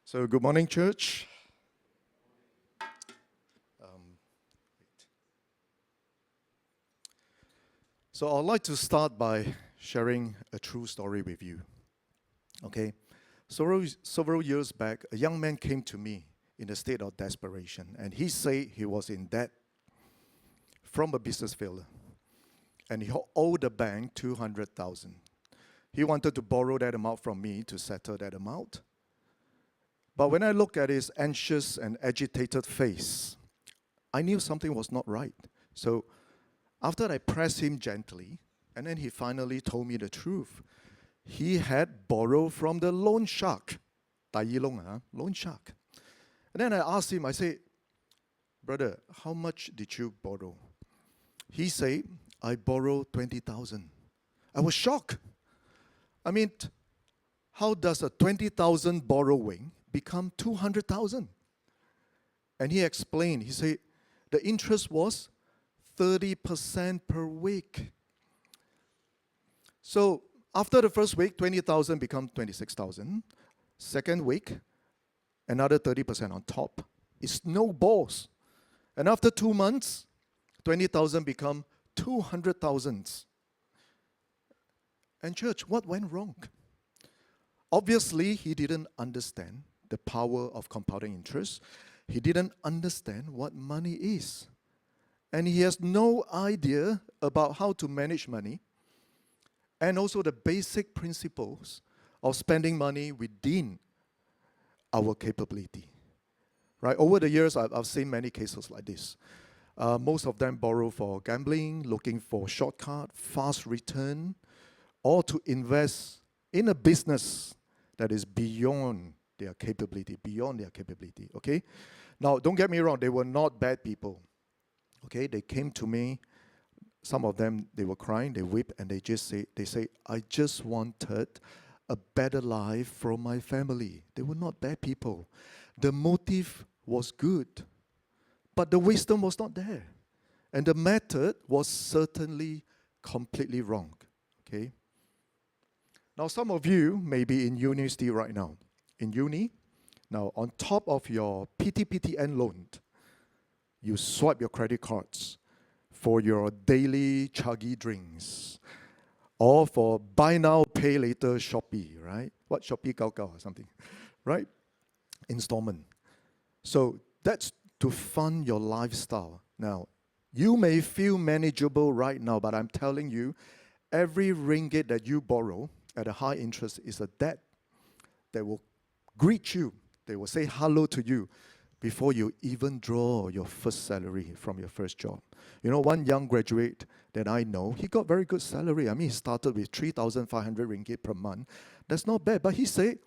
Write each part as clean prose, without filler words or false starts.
So, good morning, church. Um, so, I'd like to start by sharing a true story with you. Okay, several years back, a young man came to me in a state of desperation, and he said he was in debt from a business failure, and he owed the bank 200,000. He wanted to borrow that amount from me to settle that amount. But when I looked at his anxious and agitated face, I knew something was not right. So after I pressed him gently, and then he finally told me the truth. He had borrowed from the loan shark. Loan shark. And then I asked him, I said, brother, how much did you borrow? He said, I borrowed 20,000. I was shocked. I mean, how does a 20,000 borrowing become 200,000? And he explained, he said, the interest was 30% per week. So after the first week, 20,000 become 26,000. Second week, another 30% on top. It snowballs. And after 2 months, 20,000 become 200,000. And church, what went wrong? Obviously, he didn't understand the power of compounding interest. He didn't understand what money is. And he has no idea about how to manage money and also the basic principles of spending money within our capability. Right? Over the years, I've seen many cases like this. Most of them borrow for gambling, looking for shortcut, fast return, or to invest in a business that is beyond their capability, okay? Now, don't get me wrong, they were not bad people, okay? They came to me, some of them, they were crying, they wept, and they say, I just wanted a better life for my family. They were not bad people. The motive was good, but the wisdom was not there. And the method was certainly completely wrong, okay? Now, some of you may be in university right now. In uni, now on top of your PTPTN loan, you swipe your credit cards for your daily chuggy drinks or for buy now, pay later Shopee, right? What, Shopee Gao Gao or something, right? Installment. So that's to fund your lifestyle. Now, you may feel manageable right now, but I'm telling you, every ringgit that you borrow at a high interest is a debt that will greet you. They will say hello to you before you even draw your first salary from your first job. You know, one young graduate that I know, he got very good salary. I mean, he started with 3,500 ringgit per month. That's not bad. But he said,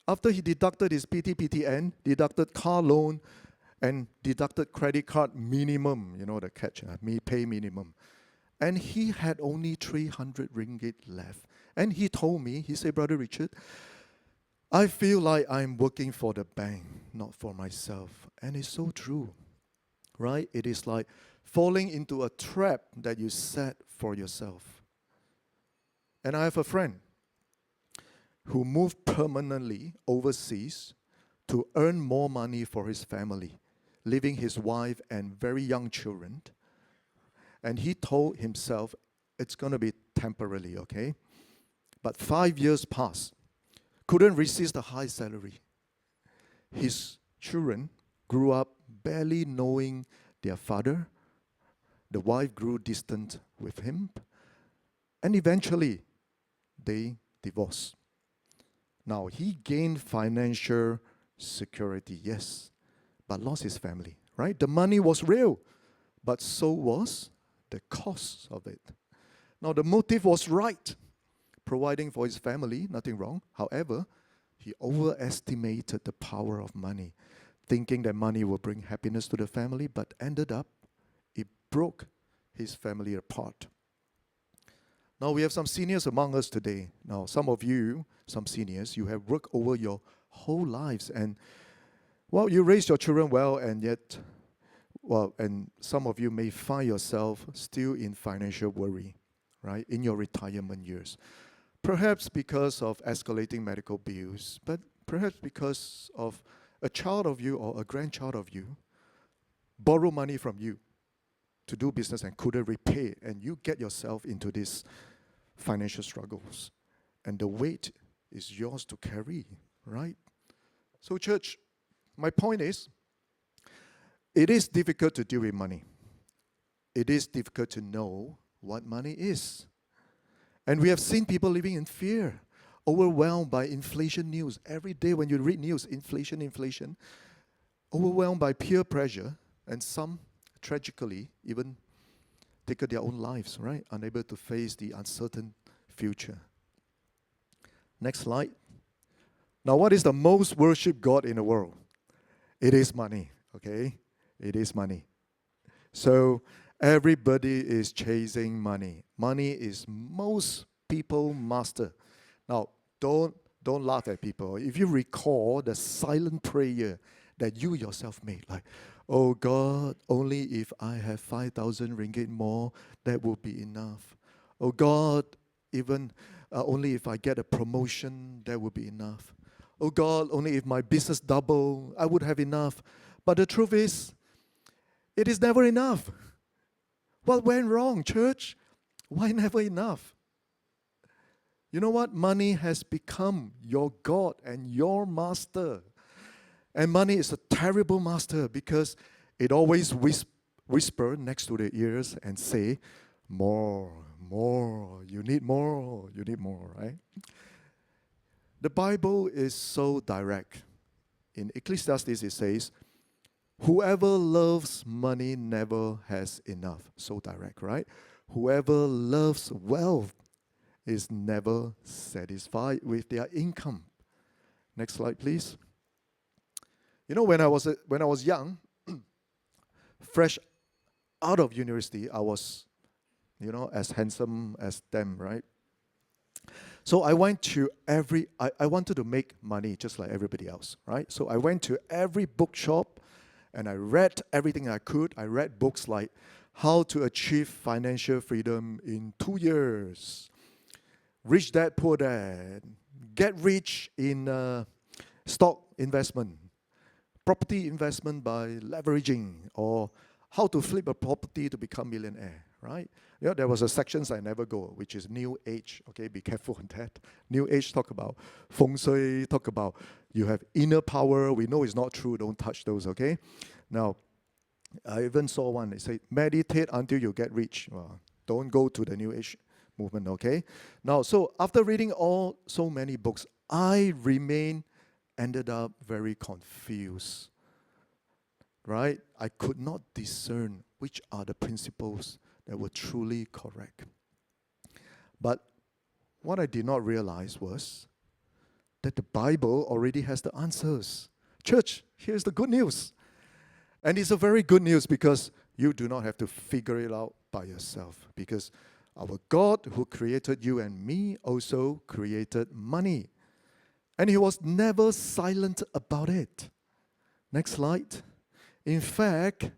after he deducted his PTPTN, deducted car loan, and deducted credit card minimum, you know the catch, pay minimum. And he had only 300 ringgit left. And he told me, he said, Brother Richard, I feel like I'm working for the bank, not for myself. And it's so true, right? It is like falling into a trap that you set for yourself. And I have a friend who moved permanently overseas to earn more money for his family, leaving his wife and very young children. And he told himself, it's going to be temporarily, okay? But 5 years passed. Couldn't resist the high salary. His children grew up barely knowing their father. The wife grew distant with him. And eventually, they divorced. Now, he gained financial security, yes, but lost his family, right? The money was real, but so was the cost of it. Now, the motive was right. Providing for his family, nothing wrong. However, he overestimated the power of money, thinking that money will bring happiness to the family, but ended up, it broke his family apart. Now, we have some seniors among us today. Now, some of you, some seniors, you have worked over your whole lives, and, well, you raised your children well, and yet, well, and some of you may find yourself still in financial worry, right, in your retirement years. Perhaps because of escalating medical bills, but Perhaps because of a child of you or a grandchild of you borrow money from you to do business and couldn't repay, and you get yourself into these financial struggles. And the weight is yours to carry, right? So, church, my point is, it is difficult to deal with money. It is difficult to know what money is. And we have seen people living in fear, overwhelmed by inflation news. Every day when you read news, inflation, overwhelmed by peer pressure, and some, tragically, even take their own lives, right? Unable to face the uncertain future. Next slide. Now, what is the most worshipped God in the world? It is money, okay? It is money. So, everybody is chasing money. Money is most people master. Now, don't laugh at people. If you recall the silent prayer that you yourself made, like, oh God, only if I have 5,000 ringgit more, that will be enough. Oh God, even only if I get a promotion, that will be enough. Oh God, only if my business double, I would have enough. But the truth is, it is never enough. What went wrong, church? Why never enough? You know what? Money has become your God and your master. And money is a terrible master because it always whisper next to the ears and say, more, you need more, right? The Bible is so direct. In Ecclesiastes it says, whoever loves money never has enough. So direct, right? Whoever loves wealth is never satisfied with their income. Next slide, please. You know, when I was young, fresh out of university, I was, as handsome as them, right? So I went to I wanted to make money just like everybody else, right? So I went to every bookshop and I read everything I could. I read books like How to Achieve Financial Freedom in 2 Years, Rich Dad, Poor Dad, Get Rich in Stock Investment, Property Investment by Leveraging, or How to Flip a Property to Become Millionaire, right? Yeah, there was a sections I never go, which is New Age. Okay, be careful on that. New Age talk about feng shui, talk about you have inner power. We know it's not true. Don't touch those. Okay. Now, I even saw one. They say meditate until you get rich. Well, don't go to the New Age movement. Okay. Now, so after reading so many books, I ended up very confused. Right? I could not discern which are the principles that were truly correct. But what I did not realize was that the Bible already has the answers. Church, here's the good news. And it's a very good news because you do not have to figure it out by yourself. Because our God who created you and me also created money. And He was never silent about it. Next slide. In fact,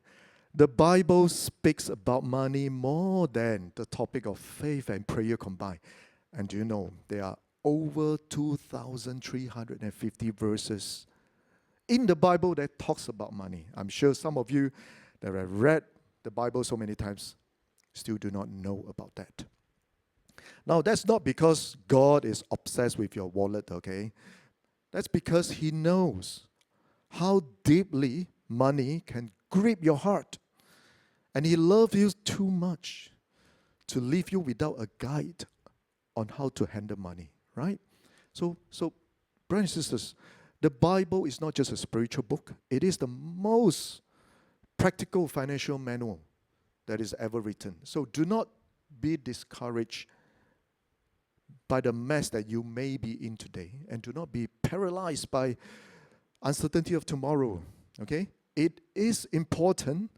the Bible speaks about money more than the topic of faith and prayer combined. And do you know, there are over 2,350 verses in the Bible that talks about money. I'm sure some of you that have read the Bible so many times still do not know about that. Now, that's not because God is obsessed with your wallet, okay? That's because He knows how deeply money can grip your heart. And He loves you too much to leave you without a guide on how to handle money, right? So brothers and sisters, the Bible is not just a spiritual book. It is the most practical financial manual that is ever written. So do not be discouraged by the mess that you may be in today. And do not be paralyzed by uncertainty of tomorrow, okay? It is important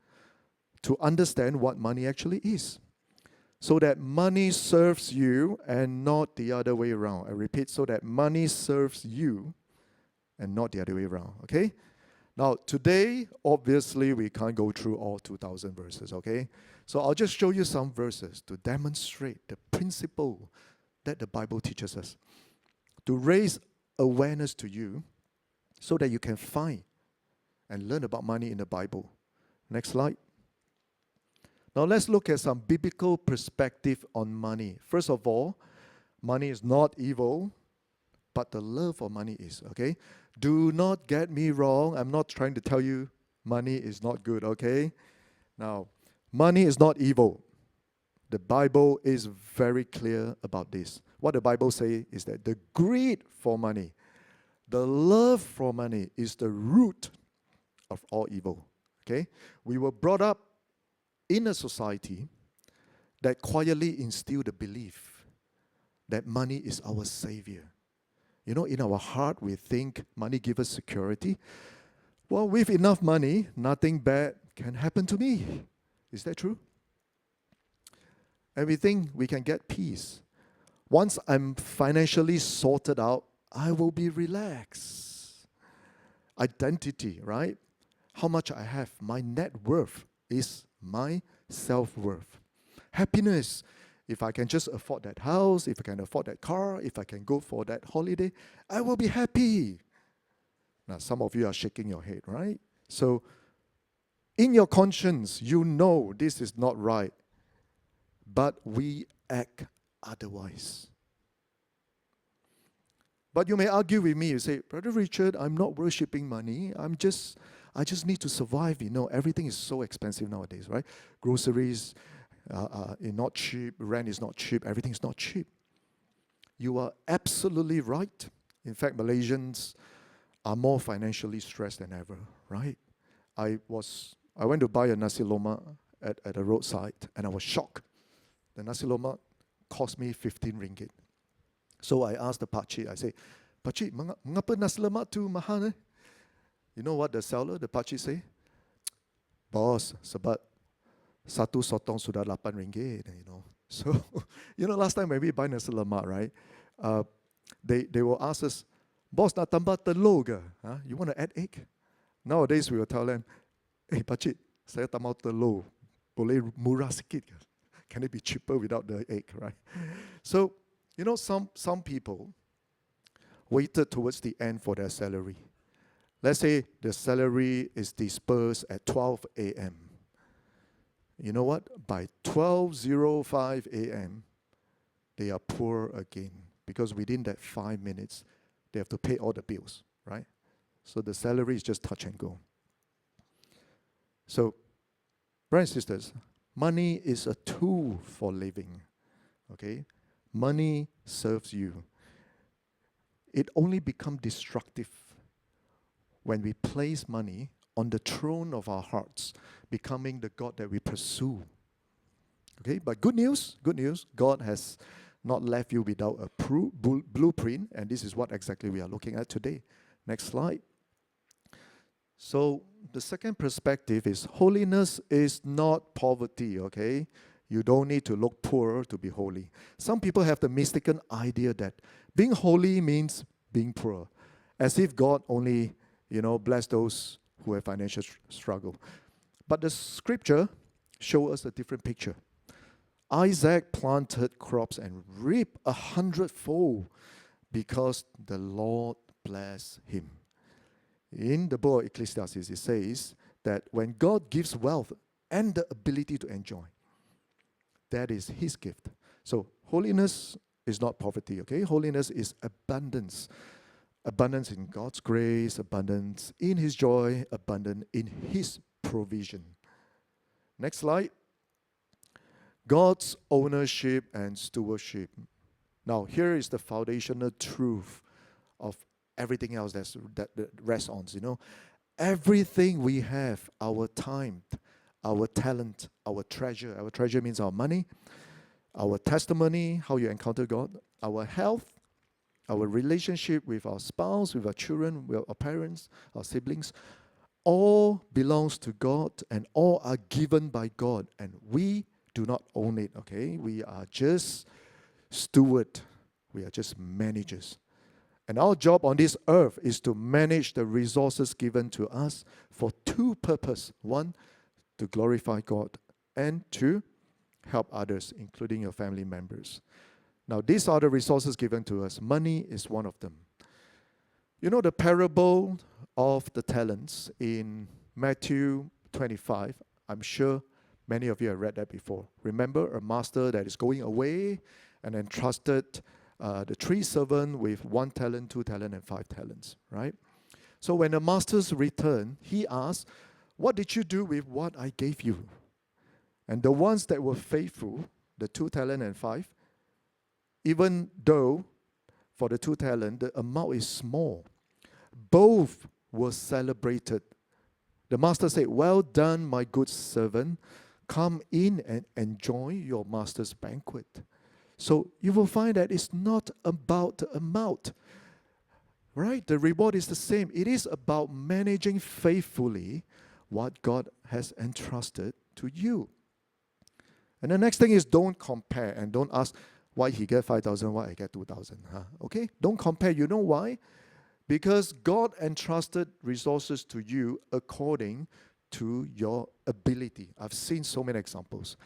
to understand what money actually is, so that money serves you and not the other way around. I repeat, so that money serves you and not the other way around, okay? Now, today, obviously, we can't go through all 2,000 verses, okay? So I'll just show you some verses to demonstrate the principle that the Bible teaches us, to raise awareness to you so that you can find and learn about money in the Bible. Next slide. Now let's look at some biblical perspective on money. First of all, money is not evil, but the love for money is, okay? Do not get me wrong. I'm not trying to tell you money is not good, okay? Now, money is not evil. The Bible is very clear about this. What the Bible says is that the greed for money, the love for money is the root of all evil, okay? We were brought up in a society that quietly instilled the belief that money is our savior. You know, in our heart, we think money gives us security. Well, with enough money, nothing bad can happen to me. Is that true? And we think we can get peace. Once I'm financially sorted out, I will be relaxed. Identity, right? How much I have, my net worth is my self-worth. Happiness, if I can just afford that house, if I can afford that car, if I can go for that holiday, I will be happy. Now, some of you are shaking your head, right? So, in your conscience, you know this is not right, but we act otherwise. But you may argue with me, you say, Brother Richard, I'm not worshipping money, I just need to survive, you know, everything is so expensive nowadays, right? Groceries are not cheap, rent is not cheap, everything is not cheap. You are absolutely right. In fact, Malaysians are more financially stressed than ever, right? I went to buy a nasi lemak at a roadside, and I was shocked. The nasi lemak cost me 15 ringgit. So I asked the pakcik, I say, Pakcik, mengapa nasi lemak tu mahal eh? You know what the seller, the pakcik say? Boss, sebab satu sotong sudah 8 ringgit, you know. So, you know, last time when we buy nasi lemak, right, they will ask us, Boss, nak tambah telur ke? Huh? You want to add egg? Nowadays, we will tell them, hey, pakcik, saya tambah telur. Boleh murah sikit ke? Can it be cheaper without the egg, right? So, you know, some people waited towards the end for their salary. Let's say the salary is dispersed at 12 a.m. You know what? By 12:05 a.m., they are poor again, because within that 5 minutes, they have to pay all the bills, right? So the salary is just touch and go. So, brothers and sisters, money is a tool for living, okay? Money serves you. It only becomes destructive when we place money on the throne of our hearts, becoming the God that we pursue. Okay, but good news, God has not left you without a blueprint, and this is what exactly we are looking at today. Next slide. So the second perspective is holiness is not poverty, okay? You don't need to look poor to be holy. Some people have the mistaken idea that being holy means being poor, as if God only, bless those who have financial struggle. But the scripture shows us a different picture. Isaac planted crops and reaped 100-fold because the Lord blessed him. In the book of Ecclesiastes, it says that when God gives wealth and the ability to enjoy, that is his gift. So holiness is not poverty, okay? Holiness is abundance. Abundance in God's grace, abundance in his joy, abundance in his provision. Next slide. God's ownership and stewardship. Now, here is the foundational truth of everything else that rests on, Everything we have, our time, our talent, our treasure means our money, our testimony, how you encounter God, our health, our relationship with our spouse, with our children, with our parents, our siblings, all belongs to God and all are given by God, and we do not own it, okay? We are just steward. We are just managers. And our job on this earth is to manage the resources given to us for two purposes. One, to glorify God, and to help others, including your family members. Now, these are the resources given to us. Money is one of them. You know the parable of the talents in Matthew 25? I'm sure many of you have read that before. Remember a master that is going away and entrusted the 3 servants with 1 talent, 2 talent, and 5 talents, right? So when the masters return, he asks, "What did you do with what I gave you?" And the ones that were faithful, the 2 talent and 5, even though for the 2 talent, the amount is small, both were celebrated. The master said, "Well done, my good servant. Come in and enjoy your master's banquet." So you will find that it's not about the amount, right? The reward is the same. It is about managing faithfully what God has entrusted to you. And the next thing is don't compare and don't ask why he get 5,000, why I get 2,000. Okay? Don't compare. You know why? Because God entrusted resources to you according to your ability. I've seen so many examples.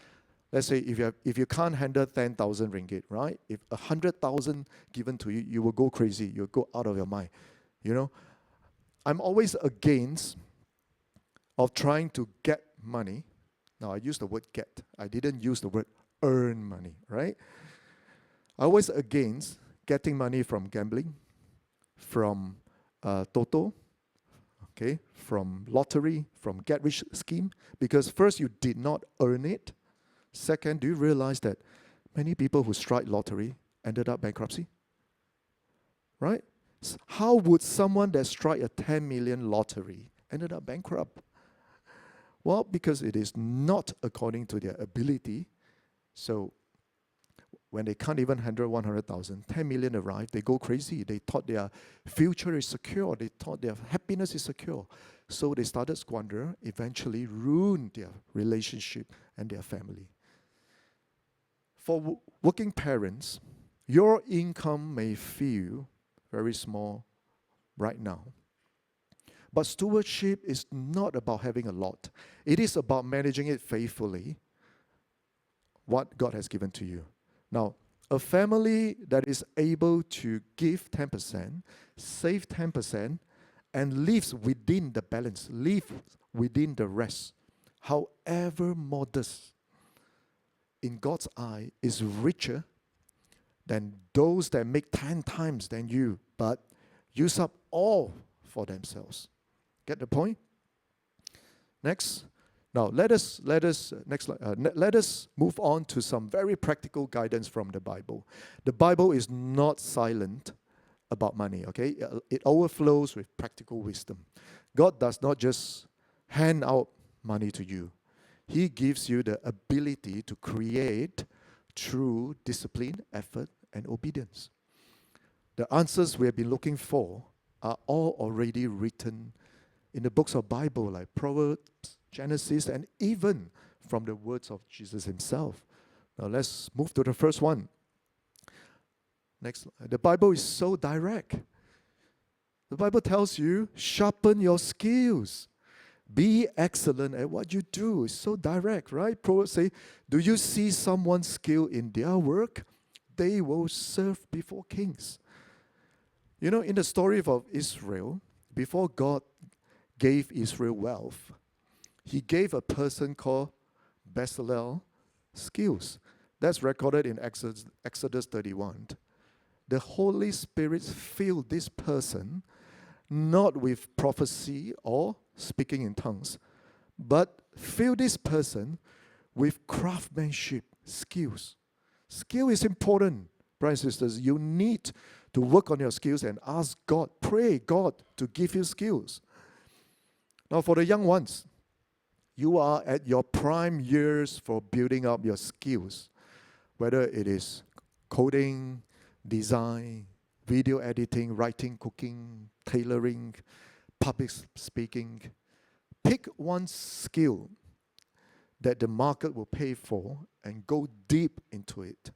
Let's say if you can't handle 10,000 ringgit, right? If 100,000 given to you, you will go crazy. You'll go out of your mind. You know, I'm always against of trying to get money. Now, I use the word get. I didn't use the word earn money, right? I always against getting money from gambling, from Toto, okay, from lottery, from get-rich scheme, because first, you did not earn it. Second, do you realize that many people who strike lottery ended up bankruptcy? Right? How would someone that strike a 10 million lottery ended up bankrupt? Well, because it is not according to their ability. So when they can't even handle 100,000, 10 million arrive, they go crazy. They thought their future is secure. They thought their happiness is secure. So they started squander, eventually ruined their relationship and their family. For working parents, your income may feel very small right now. But stewardship is not about having a lot. It is about managing it faithfully, what God has given to you. Now, a family that is able to give 10%, save 10%, and lives within the balance, live within the rest, however modest, in God's eye, is richer than those that make 10 times than you, but use up all for themselves. Get the point? Next. Now let us move on to some very practical guidance from the Bible. The Bible is not silent about money. Okay, it overflows with practical wisdom. God does not just hand out money to you. He gives you the ability to create through discipline, effort, and obedience. The answers we have been looking for are all already written in the books of Bible, like Proverbs, Genesis, and even from the words of Jesus himself. Now let's move to the first one. Next, the Bible is so direct. The Bible tells you, sharpen your skills. Be excellent at what you do. It's so direct, right? Proverbs say, do you see someone's skill in their work? They will serve before kings. You know, in the story of Israel, before God gave Israel wealth, he gave a person called Bezalel skills. That's recorded in Exodus 31. The Holy Spirit filled this person not with prophecy or speaking in tongues, but filled this person with craftsmanship skills. Skill is important, brothers and sisters. You need to work on your skills and ask God, pray God to give you skills. Now, for the young ones, you are at your prime years for building up your skills, whether it is coding, design, video editing, writing, cooking, tailoring, public speaking. Pick one skill that the market will pay for and go deep into it.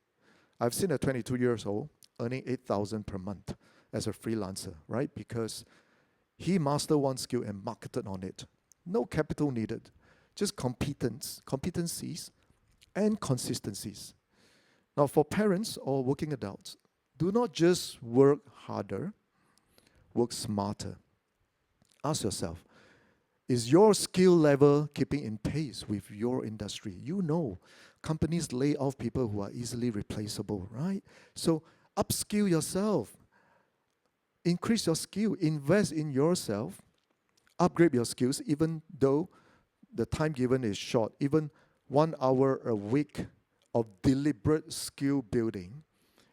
I've seen a 22 years old earning 8,000 per month as a freelancer, right? Because he mastered one skill and marketed on it. No capital needed, just competencies and consistencies. Now, for parents or working adults, do not just work harder work smarter. Ask yourself, is your skill level keeping in pace with your industry? You know, companies lay off people who are easily replaceable, right? So upskill yourself. Increase your skill. Invest in yourself. Upgrade your skills, even though the time given is short. Even 1 hour a week of deliberate skill building,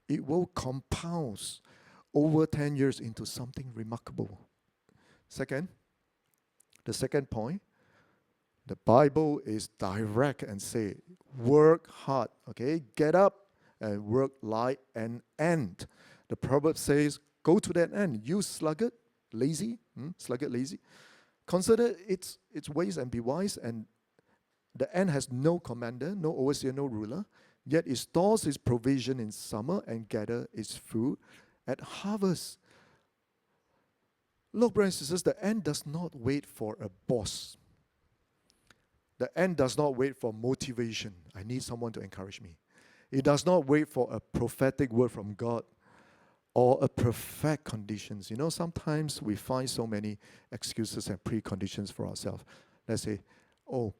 it will compound over 10 years into something remarkable. Second, the second point, the Bible is direct and say, work hard, okay? Get up and work like an ant. The proverb says, go to that end. You sluggard, lazy, sluggard, lazy. Consider its ways and be wise. And the ant has no commander, no overseer, no ruler. Yet it stores its provision in summer and gather its food at harvest. Look, brothers and sisters, the ant does not wait for a boss. The ant does not wait for motivation. I need someone to encourage me. It does not wait for a prophetic word from God or a perfect conditions. You know, sometimes we find so many excuses and preconditions for ourselves. Let's say, oh,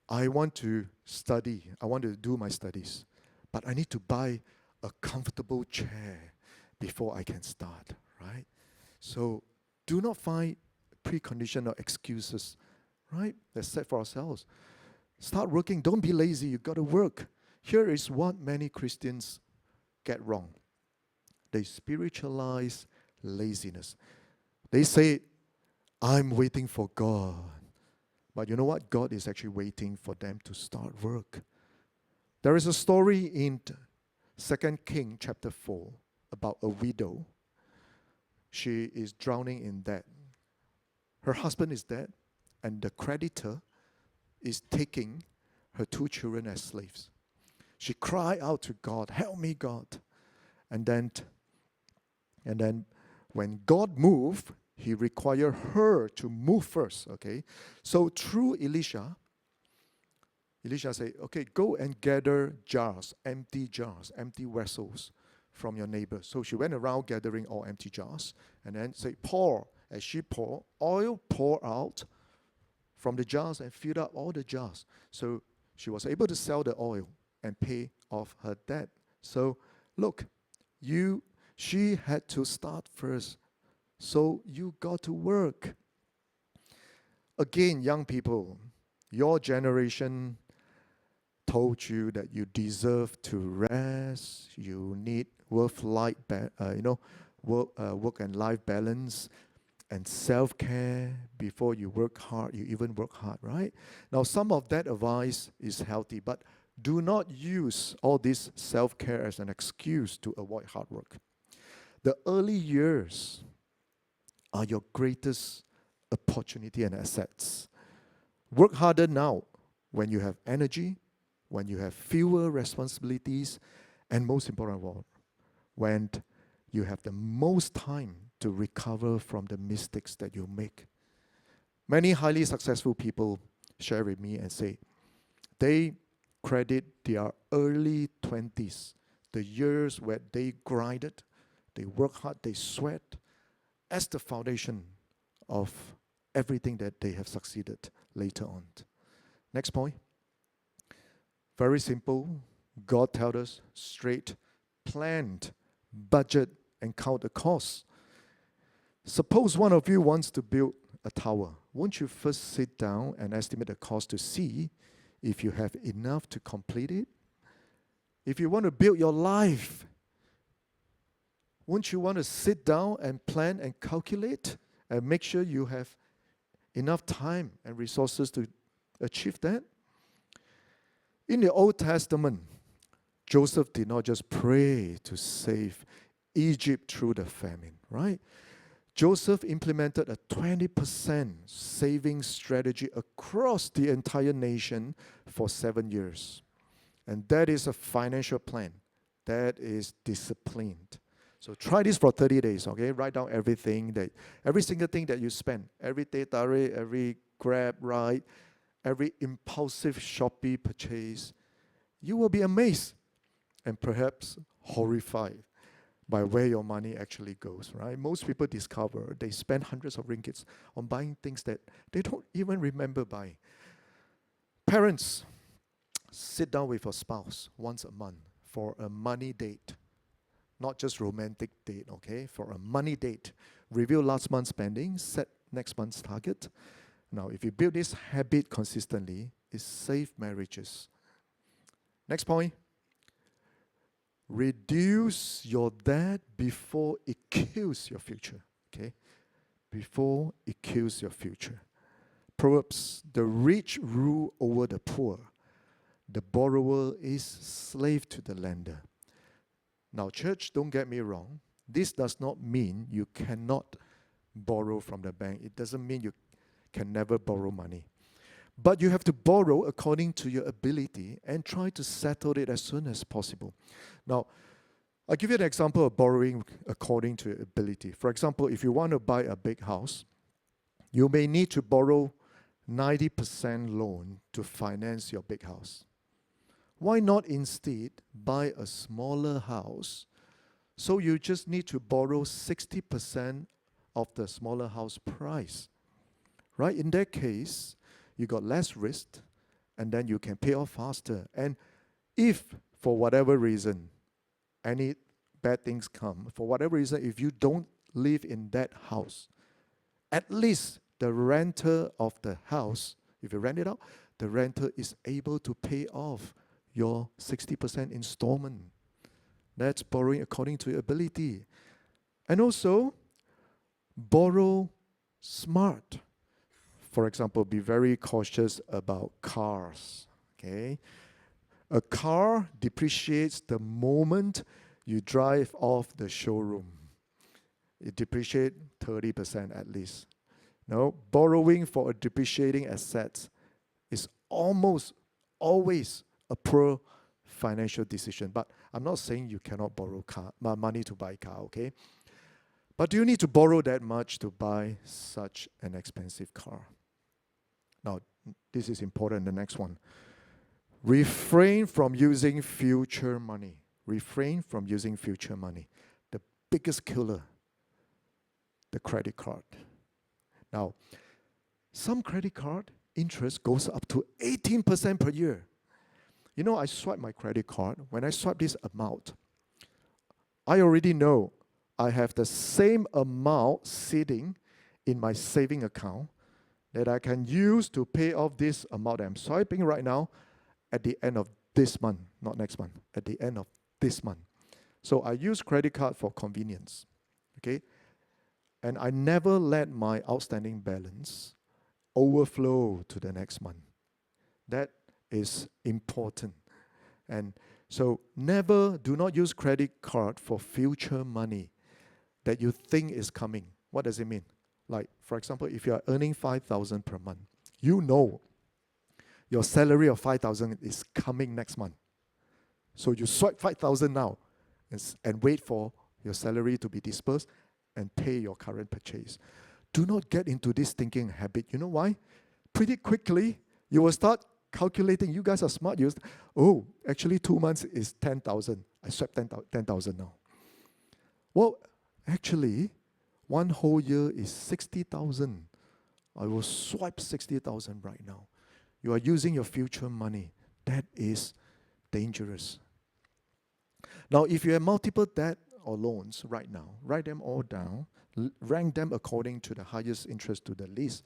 I want to study. I want to do my studies. But I need to buy a comfortable chair before I can start, right? So do not find precondition or excuses, right? Let's set for ourselves. Start working. Don't be lazy. You got to work. Here is what many Christians get wrong. They spiritualize laziness. They say, I'm waiting for God. But you know what? God is actually waiting for them to start work. There is a story in 2 Kings chapter 4 about a widow. She is drowning in debt. Her husband is dead, and the creditor is taking her 2 children as slaves. She cried out to God, help me, God. And then when God moved, he required her to move first, okay? So through Elisha said, okay, go and gather jars, empty vessels from your neighbors. So she went around gathering all empty jars and then say, pour. As she poured, oil poured out from the jars and filled up all the jars. So she was able to sell the oil and pay off her debt. So look, she had to start first. So you got to work. Again, young people, your generation told you that you deserve to rest, you need work and life balance and self-care before you work hard. You even work hard, right? Now, some of that advice is healthy, but do not use all this self-care as an excuse to avoid hard work. The early years are your greatest opportunity and assets. Work harder now when you have energy, when you have fewer responsibilities, and most important of all, when you have the most time to recover from the mistakes that you make. Many highly successful people share with me and say they credit their early 20s, the years where they grinded, they work hard, they sweat, as the foundation of everything that they have succeeded later on. Next point. Very simple. God tells us straight, plan, budget, and count the costs. Suppose one of you wants to build a tower. Won't you first sit down and estimate the cost to see if you have enough to complete it? If you want to build your life, won't you want to sit down and plan and calculate and make sure you have enough time and resources to achieve that? In the Old Testament, Joseph did not just pray to save Egypt through the famine, right? Joseph implemented a 20% saving strategy across the entire nation for 7 years. And that is a financial plan. That is disciplined. So try this for 30 days, okay? Write down every single thing that you spend. Every data rate, every Grab ride, every impulsive Shopee purchase. You will be amazed and perhaps horrified by where your money actually goes, right? Most people discover they spend hundreds of ringgits on buying things that they don't even remember buying. Parents, sit down with your spouse once a month for a money date. Not just romantic date, okay? For a money date. Review last month's spending, set next month's target. Now, if you build this habit consistently, it saves marriages. Next point. Reduce your debt before it kills your future, okay? Before it kills your future. Proverbs, the rich rule over the poor. The borrower is slave to the lender. Now, church, don't get me wrong. This does not mean you cannot borrow from the bank. It doesn't mean you can never borrow money. But you have to borrow according to your ability and try to settle it as soon as possible. Now, I'll give you an example of borrowing according to your ability. For example, if you want to buy a big house, you may need to borrow 90% loan to finance your big house. Why not instead buy a smaller house so you just need to borrow 60% of the smaller house price? Right? In that case, you got less risk and then you can pay off faster. And if for whatever reason any bad things come, for whatever reason, if you don't live in that house, at least the renter of the house, if you rent it out, the renter is able to pay off your 60% installment. That's borrowing according to your ability. And also, borrow smart. For example, be very cautious about cars, okay? A car depreciates the moment you drive off the showroom. It depreciates 30% at least. No, borrowing for a depreciating asset is almost always a poor financial decision. But I'm not saying you cannot borrow money to buy a car, okay? But do you need to borrow that much to buy such an expensive car? Now, this is important, the next one. Refrain from using future money. Refrain from using future money. The biggest killer, the credit card. Now, some credit card interest goes up to 18% per year. You know, I swipe my credit card. When I swipe this amount, I already know I have the same amount sitting in my saving account that I can use to pay off this amount that I'm swiping right now at the end of this month, not next month, at the end of this month. So I use credit card for convenience, okay? And I never let my outstanding balance overflow to the next month. That is important. And so do not use credit card for future money that you think is coming. What does it mean? Like, for example, if you are earning 5,000 per month, you know your salary of 5,000 is coming next month. So you swipe 5,000 now and wait for your salary to be dispersed and pay your current purchase. Do not get into this thinking habit. You know why? Pretty quickly, you will start calculating. You guys are smart. Actually 2 months is 10,000. I swipe 10,000 now. Well, actually, 1 whole year is 60,000. I will swipe 60,000 right now. You are using your future money. That is dangerous. Now, if you have multiple debt or loans right now, write them all down, rank them according to the highest interest to the least,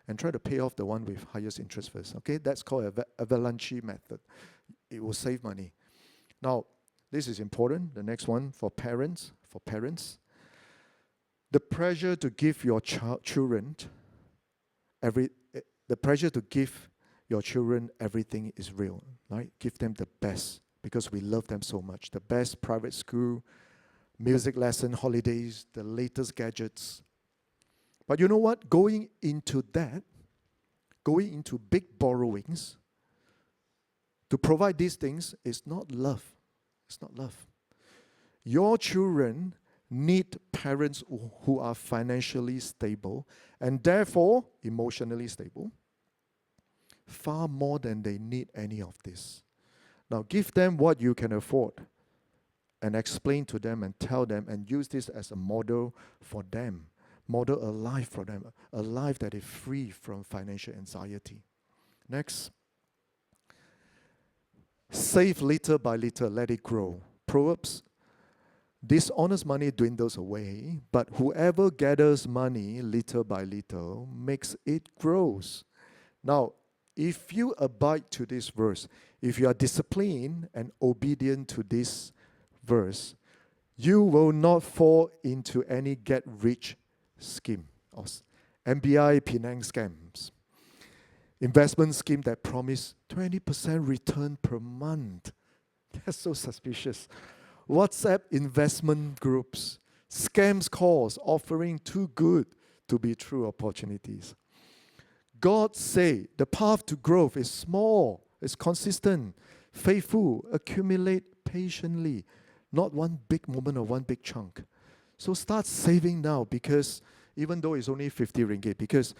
and try to pay off the one with highest interest first. Okay, that's called avalanche method. It will save money. Now, this is important. The next one for parents. The pressure to give your children everything is real, right? Give them the best because we love them so much. The best private school, music lesson, holidays, the latest gadgets. But you know what? Going into big borrowings to provide these things is not love. It's not love. Your children need parents who are financially stable and therefore emotionally stable far more than they need any of this. Now give them what you can afford and explain to them and tell them and use this as a model for them. Model a life for them, a life that is free from financial anxiety. Next. Save little by little, let it grow. Proverbs, dishonest money dwindles away, but whoever gathers money little by little makes it grows. Now, if you abide to this verse, if you are disciplined and obedient to this verse, you will not fall into any get-rich scheme or MBI Penang scams. Investment scheme that promise 20% return per month. That's so suspicious. WhatsApp investment groups, scams calls offering too good to be true opportunities. God say the path to growth is small, it's consistent, faithful, accumulate patiently, not one big moment or one big chunk. So start saving now, because even though it's only 50 ringgit, because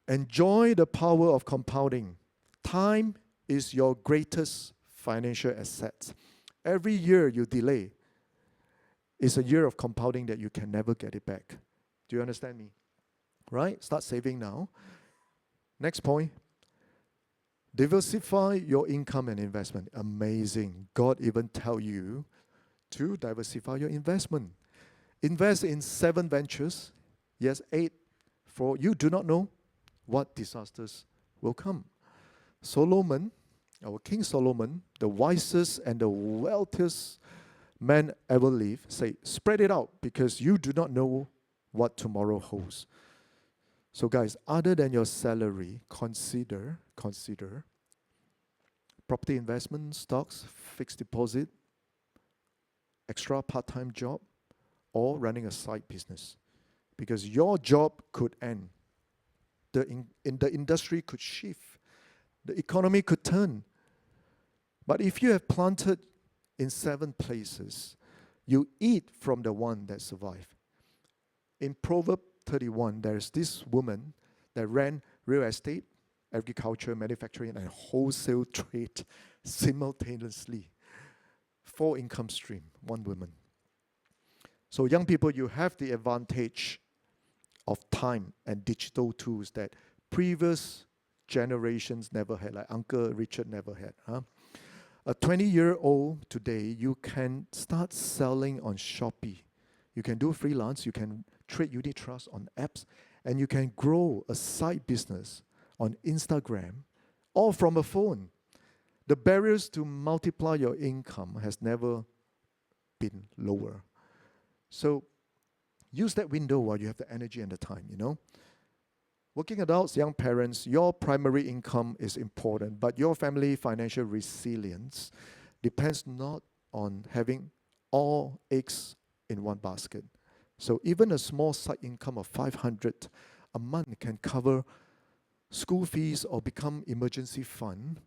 enjoy the power of compounding. Time is your greatest financial asset. Every year you delay is a year of compounding that you can never get it back. Do you understand me? Right? Start saving now. Next point. Diversify your income and investment. Amazing. God even tell you to diversify your investment. Invest in 7 ventures. Yes, 8. For you do not know what disasters will come. Solomon, our King Solomon, the wisest and the wealthiest man ever lived, say, spread it out because you do not know what tomorrow holds. So guys, other than your salary, consider property investment, stocks, fixed deposit, extra part-time job, or running a side business. Because your job could end. The industry could shift. The economy could turn. But if you have planted in 7 places, you eat from the one that survived. In Proverbs 31, there's this woman that ran real estate, agriculture, manufacturing, and wholesale trade simultaneously. 4 income stream, 1 woman. So young people, you have the advantage of time and digital tools that previous generations never had, like Uncle Richard never had. A 20-year-old today, you can start selling on Shopee. You can do freelance, you can trade unit trust on apps, and you can grow a side business on Instagram, all from a phone. The barriers to multiply your income has never been lower. So use that window while you have the energy and the time, you know. Working adults, young parents, your primary income is important, but your family financial resilience depends not on having all eggs in one basket. So even a small side income of 500 a month can cover school fees or become emergency fund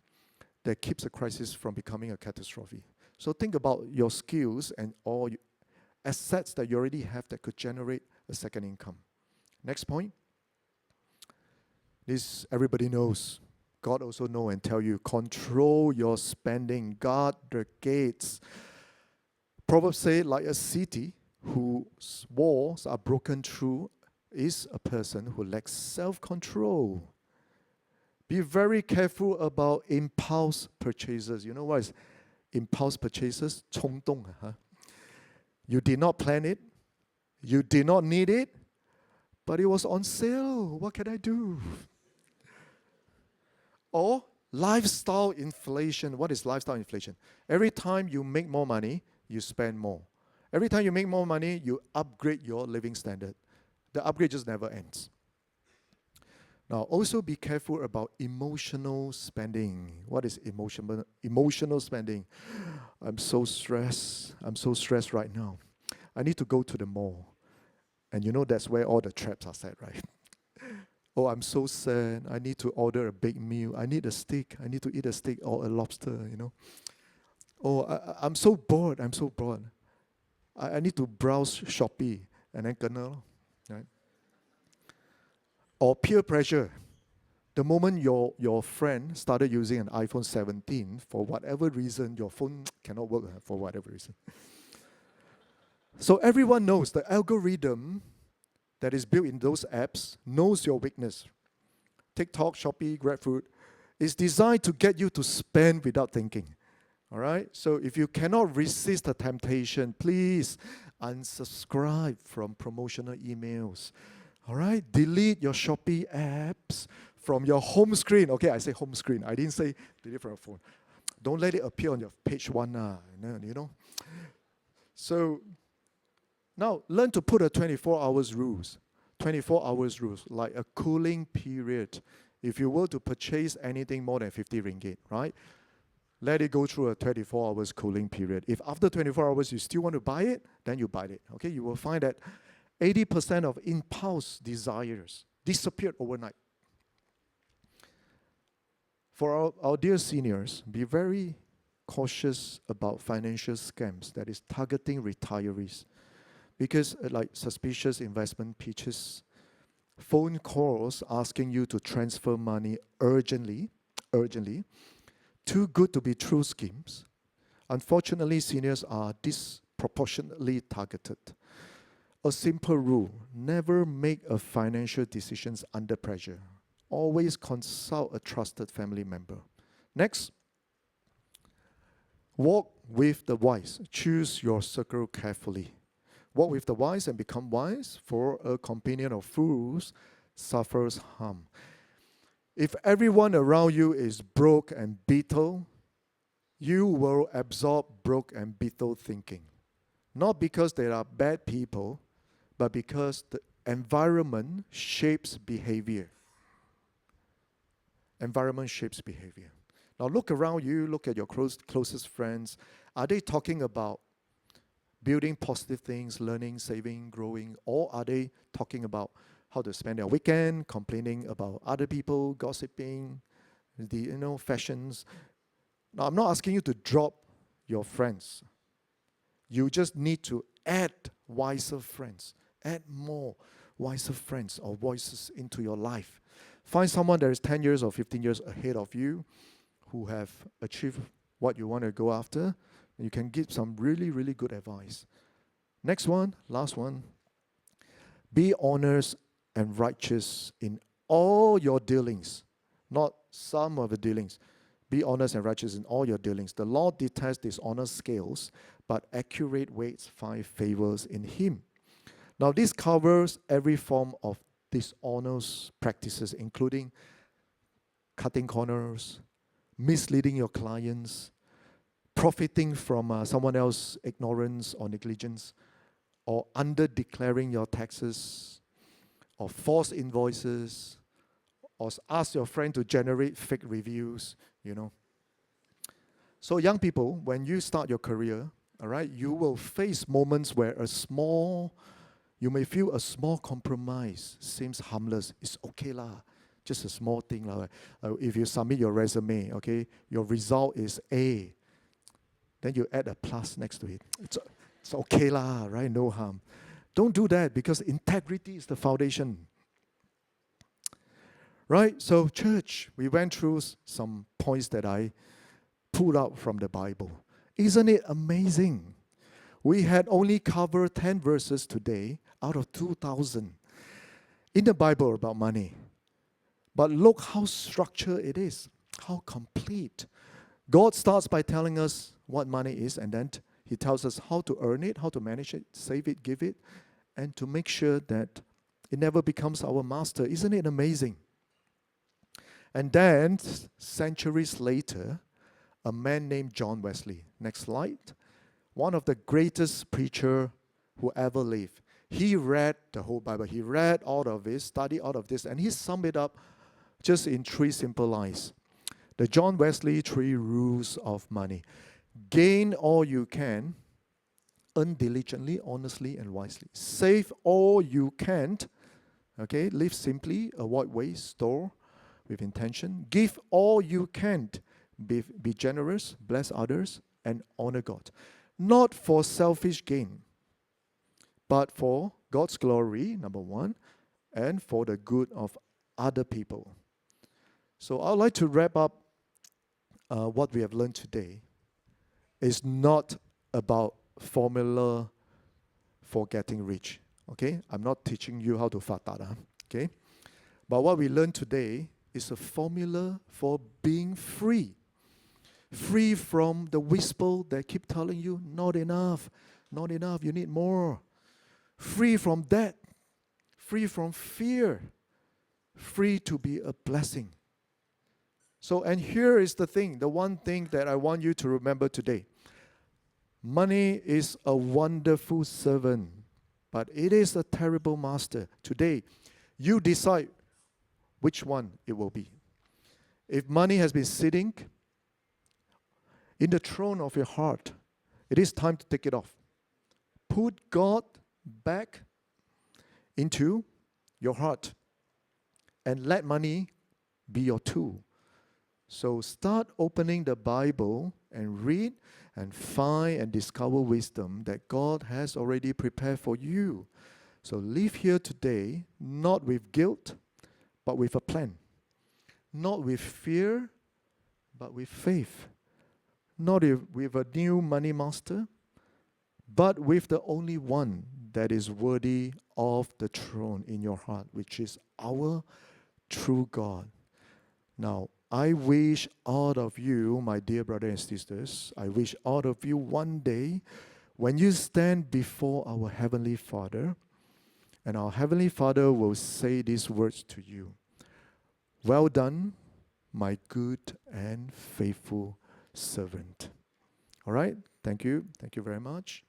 that keeps a crisis from becoming a catastrophe. So think about your skills and all assets that you already have that could generate a second income. Next point. This everybody knows. God also know and tell you, control your spending, guard the gates. Proverbs say, like a city whose walls are broken through is a person who lacks self-control. Be very careful about impulse purchases. You know what is impulse purchases? 冲动, huh? You did not plan it. You did not need it. But it was on sale. What can I do? Or lifestyle inflation. What is lifestyle inflation? Every time you make more money, you spend more. Every time you make more money, you upgrade your living standard. The upgrade just never ends. Now, also be careful about emotional spending. What is emotional spending? I'm so stressed. I'm so stressed right now. I need to go to the mall. And you know that's where all the traps are set, right? Oh, I'm so sad. I need to order a big meal. I need a steak. I need to eat a steak or a lobster, you know. Oh, I'm so bored. I'm so bored. I need to browse Shopee and then kena, right? Or peer pressure. The moment your friend started using an iPhone 17, for whatever reason, your phone cannot work for whatever reason. So everyone knows the algorithm that is built in those apps knows your weakness. TikTok, Shopee, GrabFood is designed to get you to spend without thinking. All right? So if you cannot resist the temptation, please unsubscribe from promotional emails. All right? Delete your Shopee apps from your home screen. Okay, I say home screen. I didn't say delete from your phone. Don't let it appear on your page one. You know. So now learn to put a 24 hours rules. 24 hours rules, like a cooling period. If you were to purchase anything more than 50 ringgit, right? Let it go through a 24 hours cooling period. If after 24 hours you still want to buy it, then you buy it. Okay, you will find that 80% of impulse desires disappeared overnight. For our dear seniors, be very cautious about financial scams that is targeting retirees. Because like suspicious investment pitches, phone calls asking you to transfer money urgently, too good to be true schemes. Unfortunately, seniors are disproportionately targeted. A simple rule: never make a financial decisions under pressure. Always consult a trusted family member. Next, walk with the wise. Choose your circle carefully. Walk with the wise and become wise, for a companion of fools suffers harm. If everyone around you is broke and bitter, you will absorb broke and bitter thinking. Not because they are bad people, but because the environment shapes behavior. Environment shapes behavior. Now look around you, look at your closest friends. Are they talking about building positive things, learning, saving, growing, or are they talking about how to spend their weekend, complaining about other people, gossiping, the fashions? Now, I'm not asking you to drop your friends. You just need to add wiser friends, add more wiser friends or voices into your life. Find someone that is 10 years or 15 years ahead of you who have achieved what you want to go after. You can give some really, really good advice. Next one, last one. Be honest and righteous in all your dealings, not some of the dealings. Be honest and righteous in all your dealings. The Lord detests dishonest scales, but accurate weights find favors in Him. Now, this covers every form of dishonest practices, including cutting corners, misleading your clients, profiting from someone else's ignorance or negligence, or under-declaring your taxes, or false invoices, or ask your friend to generate fake reviews, So young people, when you start your career, all right, you will face moments where you may feel a small compromise seems harmless. It's okay lah, just a small thing lah. If you submit your resume, okay, your result is A, then you add a plus next to it. It's okay lah, right? No harm. Don't do that, because integrity is the foundation. Right? So church, we went through some points that I pulled out from the Bible. Isn't it amazing? We had only covered 10 verses today out of 2,000 in the Bible about money. But look how structured it is, how complete. God starts by telling us what money is, and then He tells us how to earn it, how to manage it, save it, give it, and to make sure that it never becomes our master. Isn't it amazing? And then, centuries later, a man named John Wesley, next slide, one of the greatest preachers who ever lived. He read the whole Bible. He read all of this, studied all of this, and he summed it up just in 3 simple lines. The John Wesley 3 rules of money. Gain all you can, earn diligently, honestly, and wisely. Save all you can't, okay? Live simply, avoid waste, store with intention. Give all you can't, be generous, bless others, and honor God. Not for selfish gain, but for God's glory, number 1, and for the good of other people. So I'd like to wrap up what we have learned today. Is not about formula for getting rich. Okay? I'm not teaching you how to fatara. Okay? But what we learned today is a formula for being free. Free from the whisper that keep telling you, not enough, not enough, you need more. Free from debt. Free from fear. Free to be a blessing. So, and here is the thing, the one thing that I want you to remember today. Money is a wonderful servant, but it is a terrible master. Today, you decide which one it will be. If money has been sitting in the throne of your heart, it is time to take it off. Put God back into your heart and let money be your tool. So start opening the Bible and read and find and discover wisdom that God has already prepared for you. So leave here today not with guilt, but with a plan. Not with fear, but with faith. Not with a new money master, but with the only one that is worthy of the throne in your heart, which is our true God. Now, I wish all of you, my dear brothers and sisters, I wish all of you one day, when you stand before our Heavenly Father, and our Heavenly Father will say these words to you. Well done, my good and faithful servant. All right? Thank you. Thank you very much.